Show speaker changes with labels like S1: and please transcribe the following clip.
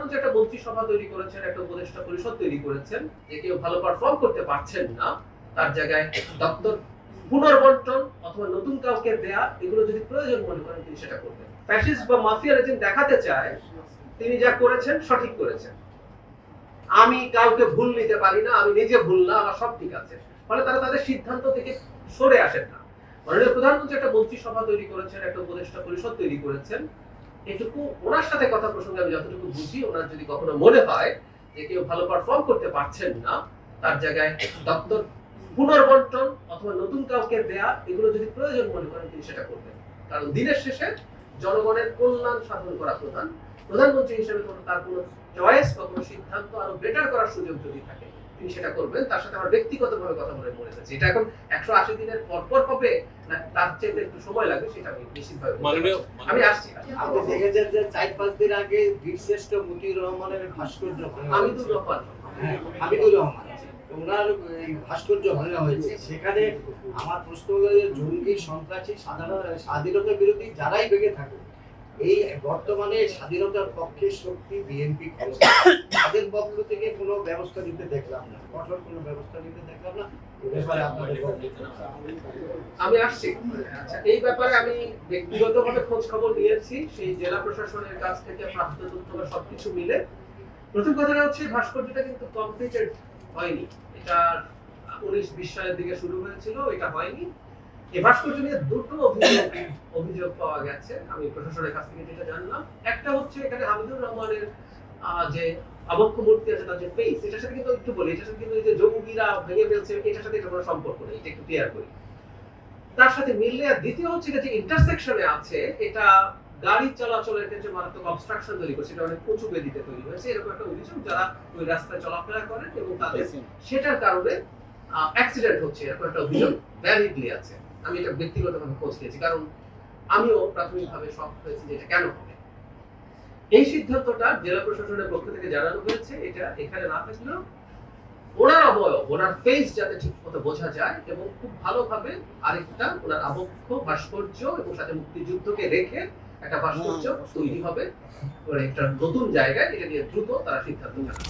S1: প্রধানমন্ত্রী একটা মন্ত্রিসভা তৈরি করেছেন, একটা উপদেষ্টা পরিষদ তৈরি করেছেন, যে কেউ ভালো পারফর্ম করতে পারছেন না, তার জায়গায় দপ্তর পুনর্বন্টন অথবা নতুন কাউকে দেয়া, এগুলো যদি প্রয়োজন মনে করেন তিনি সেটা করবেন। ফ্যাসিস্ট বা মাফিয়া রেজিম দেখাতে চায় তিনি যা করেছেন সঠিক করেছেন, আমি কাউকে ভুল নিতে পারি না, আমি নিজে ভুল না, আমার সব ঠিক আছে। ফলে তারা তাদের সিদ্ধান্ত থেকে সরে আসেন না। মাননীয় প্রধানমন্ত্রী একটা মন্ত্রিসভা তৈরি করেছেন, একটা উপদেষ্টা পরিষদ তৈরি করেছেন। এটুকু ওনার সাথে কথা প্রসঙ্গে আমি যতটুকু বুঝি, ওনার যদি কখনো মনে হয় যে কেউ ভালো পারফর্ম করতে পারছেন না, তার জায়গায় দপ্তর পুনর্বন্টন অথবা নতুন কাউকে দেয়া, এগুলো যদি প্রয়োজন মনে করেন তিনি সেটা করবেন। কারণ দিনের শেষে জনগণের কল্যাণ সাধন করা প্রধানমন্ত্রী হিসেবে তার কোনো চয়েস বা কোনো সিদ্ধান্ত আরো বেটার করার সুযোগ যদি থাকে তিনি সেটা করবেন। তার সাথে আমার ব্যক্তিগতভাবে কথা বলে মনে হচ্ছে এটা এখন 180 দিনের পর হবে না তার চেয়ে একটু সময় লাগবে, সেটা আমি নিশ্চিতভাবে আমি আসছি।
S2: আপনি দেখেছেন যে 4-5 দিন আগে বীরশ্রেষ্ঠ মতিউর রহমানের ভাস্কর্য
S1: হামিদুর রহমান
S2: ওনার এই ভাস্কর্য ভাঙা হয়েছে। সেখানে আমার প্রশ্ন হলো যে জঙ্গি, সন্ত্রাসী, স্বাধীনতা বিরোধী যারাই বেগে থাকে, এই বর্তমানে স্বাধীনতার পক্ষে শক্তি বিএনপি, তাদের পক্ষ থেকে কোনো ব্যবস্থা নিতে দেখলাম না, কঠোর কোনো ব্যবস্থা নিতে দেখলাম না।
S1: আমি আসছি। আচ্ছা, এই ব্যাপারে আমি ব্যক্তিগতভাবে খোঁজ খবর নিয়েছি, সেই জেলা প্রশাসনের কাছ থেকে প্রাপ্ত তথ্য সবকিছু মিলে। প্রথম কথাটা হচ্ছে ভাস্কর্যটা কিন্তু কমপ্লিটেড হয়নি, এটা 19-20 সালের দিকে শুরু হয়েছিল, এটা হয়নি। এই ভাস্কর্য নিয়ে দুটো অভিযোগ পাওয়া গেছে আমি প্রশাসনের কাছ থেকে যেটা জানলাম। একটা হচ্ছে এখানে হামিদুর রহমানের যে আবক্ষ মূর্তি আছে, তার যে ফেস, এটার সাথে কিন্তু একটু বলি, এটার সাথে কিন্তু এই যে জঙ্গিরা ভেঙে ফেলছে এটার সাথে এটা কোনো সম্পর্ক নেই, এটা একটু ক্লিয়ার করি। তার সাথে মিললে আর দ্বিতীয় হচ্ছে যে ইন্টারসেকশনে আছে, এটা গাড়ি চলাচলের ক্ষেত্রে মারাত্মক অবস্ট্রাকশন তৈরি করছে, এটা অনেক উঁচু বেদিতে তৈরি হয়েছে, এরকম একটা অভিযোগ যারা ওই রাস্তায় চলাফেরা করেন এবং তাদের সেটার কারণে অ্যাক্সিডেন্ট হচ্ছে, এরকম একটা অভিযোগ ভ্যালিডলি আছে। আমি এটা ব্যক্তিগতভাবে খোঁজ নিয়েছি, কারণ আমিও প্রাথমিকভাবে শক হয়েছি যে এটা কেন হবে। এই সিদ্ধান্তটা জেলা প্রশাসনের পক্ষ থেকে জানানো হয়েছে, এটা এখানে না থাকলেও ওনার অবয়ব, ওনার ফেস যাতে ঠিক মতো বোঝা যায় এবং খুব ভালোভাবে আরেকটা ওনার আবক্ষ ভাস্কর্য এবং সাথে মুক্তিযুদ্ধকে রেখে একটা ভাস্কর্য তৈরি হবে একটা নতুন জায়গায়, এটা নিয়ে দ্রুত তারা সিদ্ধান্ত নেবে।